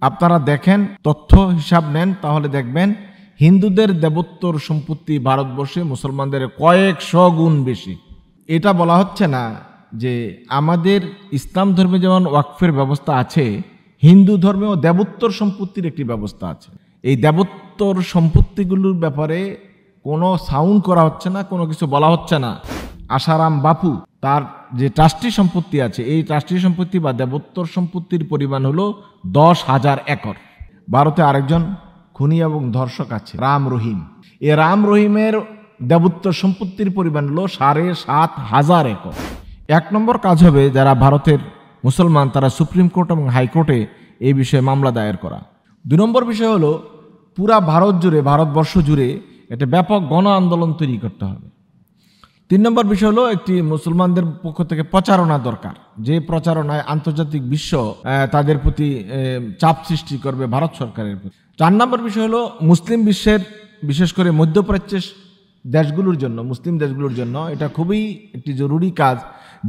আপনারা দেখেন, তথ্য হিসাব নেন, তাহলে দেখবেন হিন্দুদের দেবোত্তর সম্পত্তি ভারতবর্ষে মুসলমানদের কয়েকশো গুণ বেশি। এটা বলা হচ্ছে না যে আমাদের ইসলাম ধর্মে যেমন ওয়াকফের ব্যবস্থা আছে, হিন্দু ধর্মেও দেবোত্তর সম্পত্তির একটি ব্যবস্থা আছে। এই দেবোত্তর সম্পত্তিগুলোর ব্যাপারে কোনো সাউন্ড করা হচ্ছে না, কোনো কিছু বলা হচ্ছে না। আশারাম বাপু তার যে ট্রাস্টি সম্পত্তি আছে, এই ট্রাস্টি সম্পত্তি বা দেবোত্তর সম্পত্তির পরিমাণ হলো 10,000 একর। ভারতে আরেকজন খুনি এবং ধর্ষক আছে, রাম রহিম। এই রাম রহিমের দেবোত্তর সম্পত্তির পরিমাণ হলো 7,500 একর। এক নম্বর কাজ হবে যারা ভারতের মুসলমান তারা সুপ্রিম কোর্ট এবং হাইকোর্টে এই বিষয়ে মামলা দায়ের করা। 2 নম্বর বিষয় হলো পুরা ভারতবর্ষ জুড়ে একটা ব্যাপক গণ আন্দোলন তৈরি করতে হবে। 3 নম্বর বিষয় হলো একটি মুসলমানদের পক্ষ থেকে প্রচারণা দরকার, যে প্রচারণায় আন্তর্জাতিক বিশ্ব তাদের প্রতি চাপ সৃষ্টি করবে ভারত সরকারের প্রতি। 4 নম্বর বিষয় হলো মুসলিম বিশ্বের, বিশেষ করে মধ্যপ্রাচ্যের দেশগুলোর জন্য, মুসলিম দেশগুলোর জন্য এটা খুবই একটি জরুরি কাজ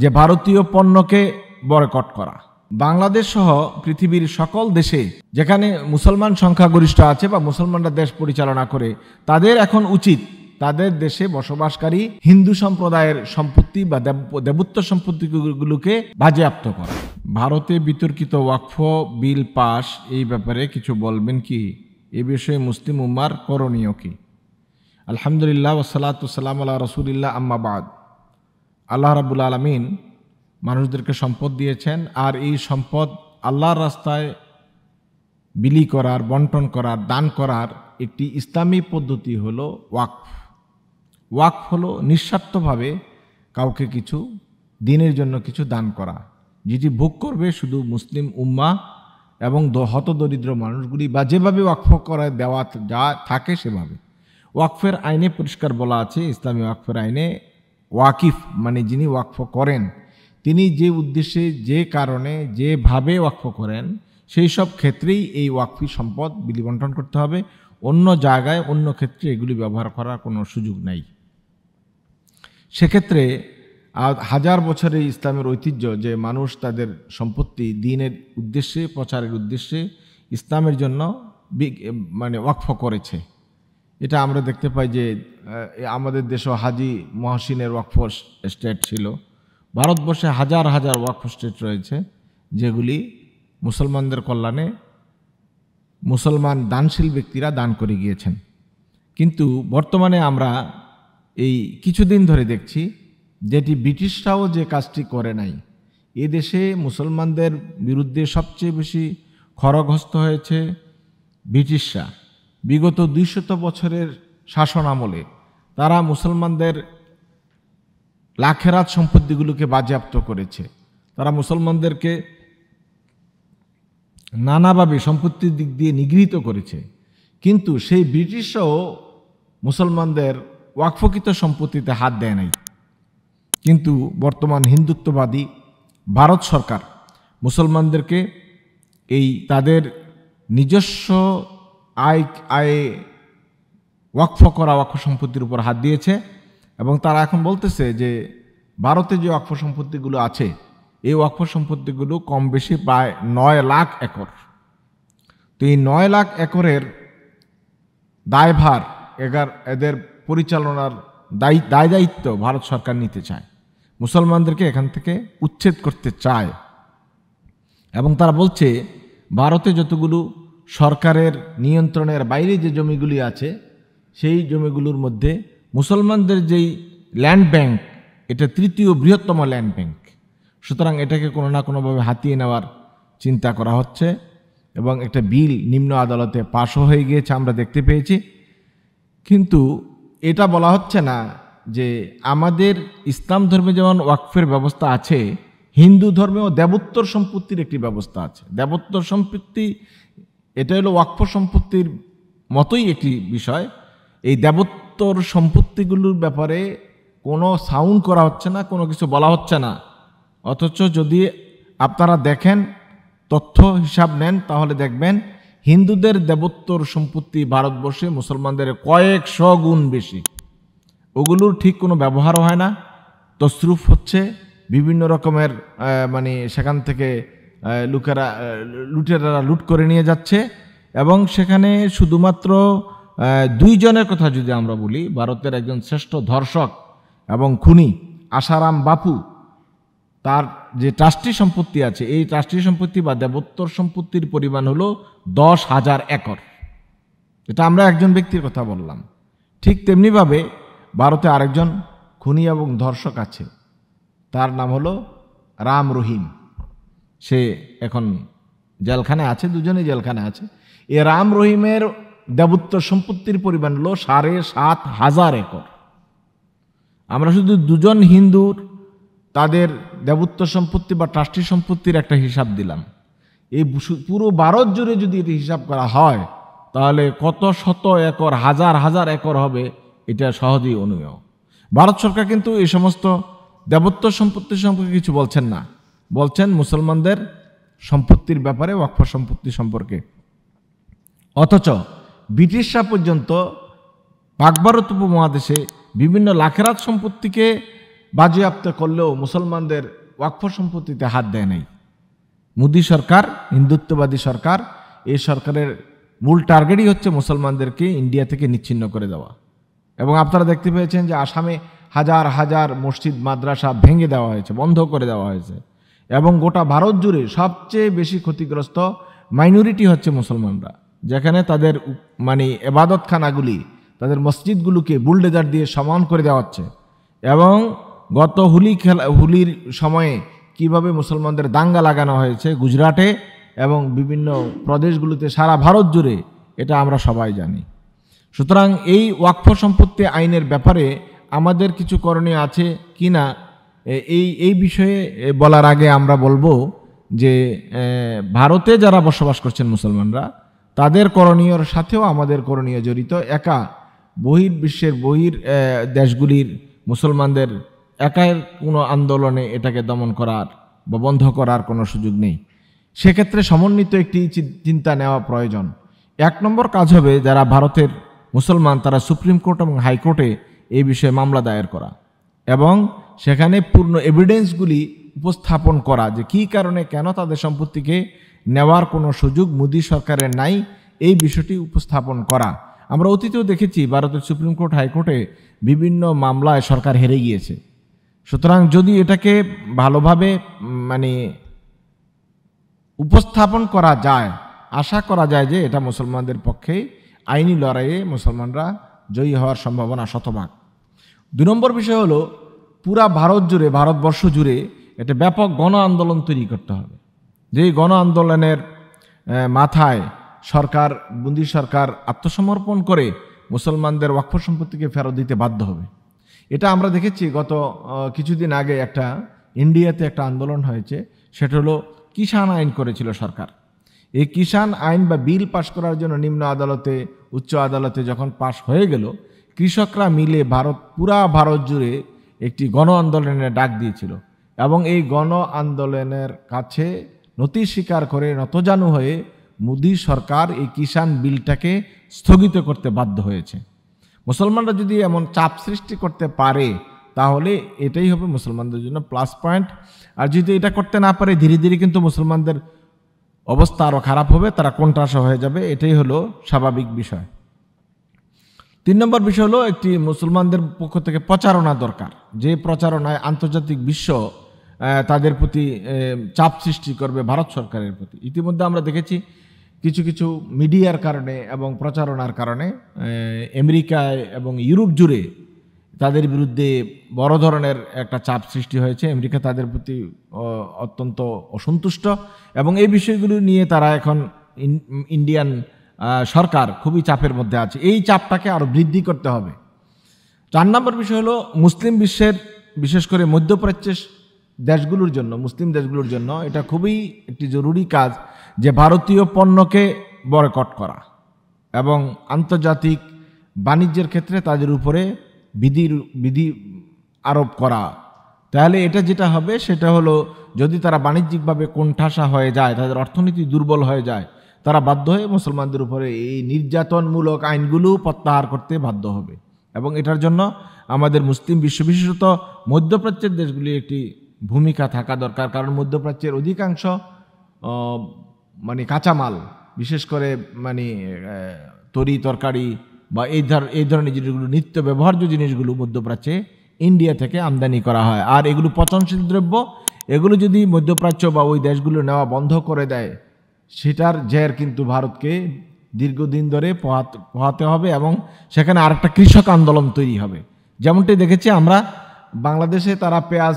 যে ভারতীয় পণ্যকে বয়কট করা। বাংলাদেশ সহ পৃথিবীর সকল দেশে যেখানে মুসলমান সংখ্যাগরিষ্ঠ আছে বা মুসলমানরা দেশ পরিচালনা করে, তাদের এখন উচিত তাদের দেশে বসবাসকারী হিন্দু সম্প্রদায়ের সম্পত্তি বা দেবোত্তর সম্পত্তিগুলোকে বাজেয়াপ্ত করা। ভারতে বিতর্কিত ওয়াকফ বিল পাস, এই ব্যাপারে কিছু বলবেন কি? এ বিষয়ে মুসলিম উম্মার করণীয় কি? আলহামদুলিল্লাহ ওয়াসসালাতু ওয়াসসালামু আলা রাসূলিল্লাহ, আম্মা বাদ। আল্লাহ রাব্বুল আলামিন মানুষদেরকে সম্পদ দিয়েছেন, আর এই সম্পদ আল্লাহর রাস্তায় বিলি করার, বন্টন করার, দান করার একটি ইসলামী পদ্ধতি হলো ওয়াকফ। ওয়াকফ হলো নিঃস্বার্থভাবে কাউকে কিছু দিনের জন্য কিছু দান করা, যেটি ভোগ করবে শুধু মুসলিম উম্মাহ এবং হতদরিদ্র মানুষগুলি, বা যেভাবে ওয়াকফ করে দেওয়া যা থাকে সেভাবে। ওয়াকফের আইনে পরিষ্কার বলা আছে, ইসলামী ওয়াকফের আইনে ওয়াকিফ মানে যিনি ওয়াকফ করেন, তিনি যে উদ্দেশ্যে, যে কারণে, যেভাবে ওয়াকফ করেন, সেই সব ক্ষেত্রেই এই ওয়াকফি সম্পদ বিলি বন্টন করতে হবে। অন্য জায়গায়, অন্য ক্ষেত্রে এগুলি ব্যবহার করার কোনো সুযোগ নাই। সেক্ষেত্রে হাজার বছরের ইসলামের ঐতিহ্য যে মানুষ তাদের সম্পত্তি দ্বীনের উদ্দেশ্যে, প্রচারের উদ্দেশ্যে, ইসলামের জন্য মানে ওয়াকফ করেছে। এটা আমরা দেখতে পাই যে আমাদের দেশও হাজি মহসিনের ওয়াকফ স্টেট ছিল। ভারতবর্ষে হাজার হাজার ওয়াকফ স্টেট রয়েছে যেগুলি মুসলমানদের কল্যাণে মুসলমান দানশীল ব্যক্তিরা দান করে গিয়েছেন। কিন্তু বর্তমানে আমরা এই কিছুদিন ধরে দেখছি যেটি ব্রিটিশরাও যে কাজটি করে নাই। এ দেশে মুসলমানদের বিরুদ্ধে সবচেয়ে বেশি খড়গহস্ত হয়েছে ব্রিটিশরা। বিগত 200 বছরের শাসন আমলে তারা মুসলমানদের লাখেরাত সম্পত্তিগুলোকে বাজেয়াপ্ত করেছে। তারা মুসলমানদেরকে নানাভাবে সম্পত্তির দিক দিয়ে নিগৃহীত করেছে। কিন্তু সেই ব্রিটিশরাও মুসলমানদের ওয়াকফকৃত সম্পত্তিতে হাত দেয় নাই। কিন্তু বর্তমান হিন্দুত্ববাদী ভারত সরকার মুসলমানদেরকে এই তাদের নিজস্ব আয়ে ওয়াকফ করা ওয়াকফ সম্পত্তির উপর হাত দিয়েছে, এবং তারা এখন বলতেছে যে ভারতে যে ওয়াকফ সম্পত্তিগুলো আছে, এই ওয়াকফ সম্পত্তিগুলো কম বেশি প্রায় 9 লাখ একর। তো এই 9 লাখ একরের দায়ভার এদের পরিচালনার দায়িত্ব ভারত সরকার নিতে চায়, মুসলমানদেরকে এখান থেকে উচ্ছেদ করতে চায়। এবং তারা বলছে ভারতে যতগুলো সরকারের নিয়ন্ত্রণের বাইরে যে জমিগুলি আছে, সেই জমিগুলোর মধ্যে মুসলমানদের যেই ল্যান্ড ব্যাংক, এটা 3য় বৃহত্তম ল্যান্ড ব্যাংক। সুতরাং এটাকে কোনো না কোনোভাবে হাতিয়ে নেওয়ার চিন্তা করা হচ্ছে, এবং একটা বিল নিম্ন আদালতে পাশও হয়ে গিয়েছে, আমরা দেখতে পেয়েছি। কিন্তু এটা বলা হচ্ছে না যে আমাদের ইসলাম ধর্মে যেমন ওয়াকফের ব্যবস্থা আছে, হিন্দু ধর্মেও দেবোত্তর সম্পত্তির একটি ব্যবস্থা আছে। দেবোত্তর সম্পত্তি এটা হলো ওয়াকফ সম্পত্তির মতোই একটি বিষয়। এই দেবোত্তর সম্পত্তিগুলোর ব্যাপারে কোনো সাউন্ড করা হচ্ছে না, কোনো কিছু বলা হচ্ছে না। অথচ যদি আপনারা দেখেন, তথ্য হিসাব নেন, তাহলে দেখবেন হিন্দুদের দেবোত্তর সম্পত্তি ভারতবর্ষে মুসলমানদের কয়েকশো গুণ বেশি। ওগুলোর ঠিক কোনো ব্যবহারও হয় না, তসরুফ হচ্ছে, বিভিন্ন রকমের মানে সেখান থেকে লুটেরারা লুট করে নিয়ে যাচ্ছে। এবং সেখানে শুধুমাত্র 2 জনের কথা যদি আমরা বলি, ভারতের একজন শ্রেষ্ঠ ধর্ষক এবং খুনি আশারাম বাপু, তার যে ট্রাস্টি সম্পত্তি আছে, এই ট্রাস্টি সম্পত্তি বা দেবোত্তর সম্পত্তির পরিমাণ হলো 10,000 একর। এটা আমরা একজন ব্যক্তির কথা বললাম। ঠিক তেমনিভাবে ভারতে আরেকজন খুনি এবং ধর্ষক আছে, তার নাম হলো রাম রহিম। সে এখন জেলখানে আছে, দুজনেই জেলখানে আছে। এ রাম রহিমের দেবোত্তর সম্পত্তির পরিমাণ হলো 7,500 একর। আমরা শুধু 2 জন হিন্দুর তাদের দেবোত্তর সম্পত্তি বা ট্রাস্টি সম্পত্তির একটা হিসাব দিলাম। এই পুরো ভারত জুড়ে যদি এটি হিসাব করা হয় তাহলে কত শত একর, হাজার হাজার একর হবে, এটা সহজেই অনুমেয়। ভারত সরকার কিন্তু এই সমস্ত দেবোত্তর সম্পত্তি সম্পর্কে কিছু বলছেন না, বলছেন মুসলমানদের সম্পত্তির ব্যাপারে, ওয়াকফ সম্পত্তি সম্পর্কে। অথচ ব্রিটিশরা পর্যন্ত পাক ভারত উপমহাদেশে বিভিন্ন লাখেরাত সম্পত্তিকে বাজেয়াপ্ত করলেও মুসলমানদের ওয়াকফ সম্পত্তিতে হাত দেয় নাই। মোদী সরকার, হিন্দুত্ববাদী সরকার, এই সরকারের মূল টার্গেটই হচ্ছে মুসলমানদেরকে ইন্ডিয়া থেকে নিচ্ছিন্ন করে দেওয়া। এবং আপনারা দেখতে পেয়েছেন যে আসামে হাজার হাজার মসজিদ মাদ্রাসা ভেঙে দেওয়া হয়েছে, বন্ধ করে দেওয়া হয়েছে। এবং গোটা ভারত জুড়ে সবচেয়ে বেশি ক্ষতিগ্রস্ত মাইনরিটি হচ্ছে মুসলমানরা, যেখানে তাদের এবাদতখানাগুলি, তাদের মসজিদগুলোকে বুলডোজার দিয়ে সমান করে দেওয়া হচ্ছে। এবং গত হোলির সময়ে কিভাবে মুসলমানদের দাঙ্গা লাগানো হয়েছে গুজরাটে এবং বিভিন্ন প্রদেশগুলোতে সারা ভারত জুড়ে, এটা আমরা সবাই জানি। সুতরাং এই ওয়াকফ সম্পত্তি আইনের ব্যাপারে আমাদের কিছু করণীয় আছে কি না, এই বিষয়ে বলার আগে আমরা বলবো যে ভারতে যারা বসবাস করছেন মুসলমানরা, তাদের করণীয়র সাথেও আমাদের করণীয় জড়িত। একা বহির্বিশ্বের দেশগুলির মুসলমানদের একার কোনো আন্দোলনে এটাকে দমন করার বা বন্ধ করার কোনো সুযোগ নেই। সেক্ষেত্রে সমন্বিত একটি চিন্তা নেওয়া প্রয়োজন। 1 নম্বর কাজ হবে যারা ভারতের মুসলমান, তারা সুপ্রিম কোর্ট এবং হাইকোর্টে এই বিষয়ে মামলা দায়ের করা এবং সেখানে পূর্ণ এভিডেন্সগুলি উপস্থাপন করা যে কী কারণে কেন তাদের সম্পত্তিকে নেওয়ার কোনো সুযোগ মোদী সরকারের নাই, এই বিষয়টি উপস্থাপন করা। আমরা অতীতেও দেখেছি ভারতের সুপ্রিম কোর্ট, হাইকোর্টে বিভিন্ন মামলায় সরকার হেরে গিয়েছে। সুতরাং যদি এটাকে ভালোভাবে উপস্থাপন করা যায়, আশা করা যায় যে এটা মুসলমানদের পক্ষে আইনি লড়াইয়ে মুসলমানরা জয়ী হওয়ার সম্ভাবনা শতভাগ। 2 নম্বর বিষয় হলো পুরা ভারতবর্ষ জুড়ে একটা ব্যাপক গণ আন্দোলন তৈরি করতে হবে। যেই গণ আন্দোলনের মাথায় বন্দি সরকার আত্মসমর্পণ করে মুসলমানদের ওয়াকফ সম্পত্তিকে ফেরত দিতে বাধ্য হবে। এটা আমরা দেখেছি গত কিছুদিন আগে ইন্ডিয়াতে একটা আন্দোলন হয়েছে, সেটা হলো কিষাণ আইন করেছিল সরকার। এই কিষাণ আইন বা বিল পাশ করার জন্য নিম্ন আদালতে, উচ্চ আদালতে যখন পাশ হয়ে গেল, কৃষকরা মিলে পুরা ভারত জুড়ে একটি গণ আন্দোলনের ডাক দিয়েছিল এবং এই গণ আন্দোলনের কাছে নতি স্বীকার করে নতজানু হয়ে মোদী সরকার এই কিষাণ বিলটাকে স্থগিত করতে বাধ্য হয়েছে। মুসলমানরা যদি এমন চাপ সৃষ্টি করতে পারে তাহলে এটাই হবে মুসলমানদের জন্য প্লাস পয়েন্ট। আর যদি এটা করতে না পারে, ধীরে ধীরে কিন্তু মুসলমানদের অবস্থা আরও খারাপ হবে, তারা কোণঠাসা হয়ে যাবে। এটাই হলো স্বাভাবিক বিষয়। 3 নম্বর বিষয় হলো একটি মুসলমানদের পক্ষ থেকে প্রচারণা দরকার, যে প্রচারণায় আন্তর্জাতিক বিশ্ব তাদের প্রতি চাপ সৃষ্টি করবে ভারত সরকারের প্রতি। ইতিমধ্যে আমরা দেখেছি কিছু কিছু মিডিয়ার কারণে এবং প্রচারণার কারণে আমেরিকায় এবং ইউরোপ জুড়ে তাদের বিরুদ্ধে বড় ধরনের একটা চাপ সৃষ্টি হয়েছে। আমেরিকা তাদের প্রতি অত্যন্ত অসন্তুষ্ট এবং এই বিষয়গুলো নিয়ে তারা এখন ইন্ডিয়ান সরকার খুবই চাপের মধ্যে আছে। এই চাপটাকে আরও বৃদ্ধি করতে হবে। 4 নম্বর বিষয় হলো মুসলিম বিশ্বের, বিশেষ করে মধ্যপ্রাচ্যের মুসলিম দেশগুলোর জন্য এটা খুবই একটি জরুরি কাজ যে ভারতীয় পণ্যকে বয়কট করা এবং আন্তর্জাতিক বাণিজ্যের ক্ষেত্রে তাদের উপরে বিধি আরোপ করা। তাহলে এটা যেটা হবে সেটা হলো, যদি তারা বাণিজ্যিকভাবে কোণঠাসা হয়ে যায়, তাদের অর্থনীতি দুর্বল হয়ে যায়, তারা বাধ্য হয়ে মুসলমানদের উপরে এই নির্যাতনমূলক আইনগুলো প্রত্যাহার করতে বাধ্য হবে। এবং এটার জন্য আমাদের মুসলিম বিশ্ব, বিশেষত মধ্যপ্রাচ্যের দেশগুলি একটি ভূমিকা থাকা দরকার। কারণ মধ্যপ্রাচ্যের অধিকাংশ মানে কাঁচামাল, বিশেষ করে মানে তরি তরকারি বা এই ধরনের জিনিসগুলো, নিত্য ব্যবহার্য জিনিসগুলো মধ্যপ্রাচ্যে ইন্ডিয়া থেকে আমদানি করা হয়। আর এগুলো পচনশীল দ্রব্য, এগুলো যদি মধ্যপ্রাচ্য বা ওই দেশগুলো নেওয়া বন্ধ করে দেয়, সেটার জের কিন্তু ভারতকে দীর্ঘদিন ধরে পোহাতে হবে এবং সেখানে আরেকটা কৃষক আন্দোলন তৈরি হবে। যেমনটি দেখেছি আমরা বাংলাদেশে, তারা পেঁয়াজ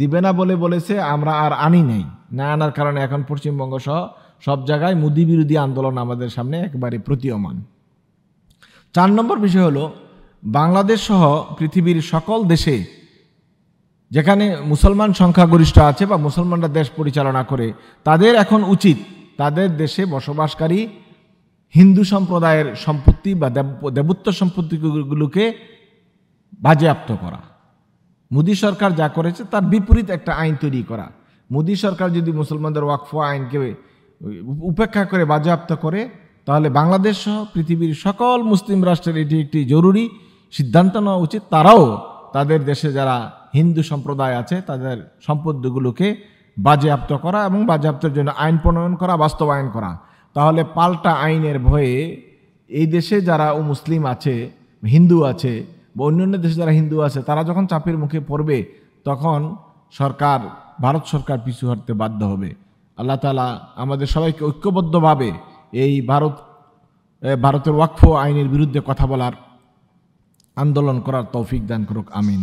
দিবে না বলে বলেছে, আমরা আর আনি নাই, না আনার কারণে এখন পশ্চিমবঙ্গ সহ সব জায়গায় মোদি বিরোধী আন্দোলন আমাদের সামনে একেবারে প্রতীয়মান। 4 নম্বর বিষয় হলো, বাংলাদেশ সহ পৃথিবীর সকল দেশে যেখানে মুসলমান সংখ্যাগরিষ্ঠ আছে বা মুসলমানরা দেশ পরিচালনা করে, তাদের এখন উচিত তাদের দেশে বসবাসকারী হিন্দু সম্প্রদায়ের সম্পত্তি বা দেবত্ব সম্পত্তিগুলোকে বাজেয়াপ্ত করা। মোদী সরকার যা করেছে তার বিপরীত একটা আইন তৈরি করা। মোদী সরকার যদি মুসলমানদের ওয়াকফ আইনকে উপেক্ষা করে বাজেয়াপ্ত করে, তাহলে বাংলাদেশ সহ পৃথিবীর সকল মুসলিম রাষ্ট্রের এটি একটি জরুরি সিদ্ধান্ত নেওয়া উচিত, তারাও তাদের দেশে যারা হিন্দু সম্প্রদায় আছে তাদের সম্পদগুলোকে বাজেয়াপ্ত করা এবং বাজেয়াপ্তের জন্য আইন প্রণয়ন করা, বাস্তবায়ন করা। তাহলে পাল্টা আইনের ভয়ে এই দেশে যারা মুসলিম আছে, হিন্দু আছে বা অন্যান্য দেশে যারা হিন্দু আছে, তারা যখন চাপের মুখে পড়বে, তখন ভারত সরকার পিছু হটতে বাধ্য হবে। আল্লাহ তাআলা আমাদের সবাইকে ঐক্যবদ্ধভাবে এই ভারতের ওয়াকফ আইনের বিরুদ্ধে কথা বলার, আন্দোলন করার তৌফিক দান করুক। আমিন।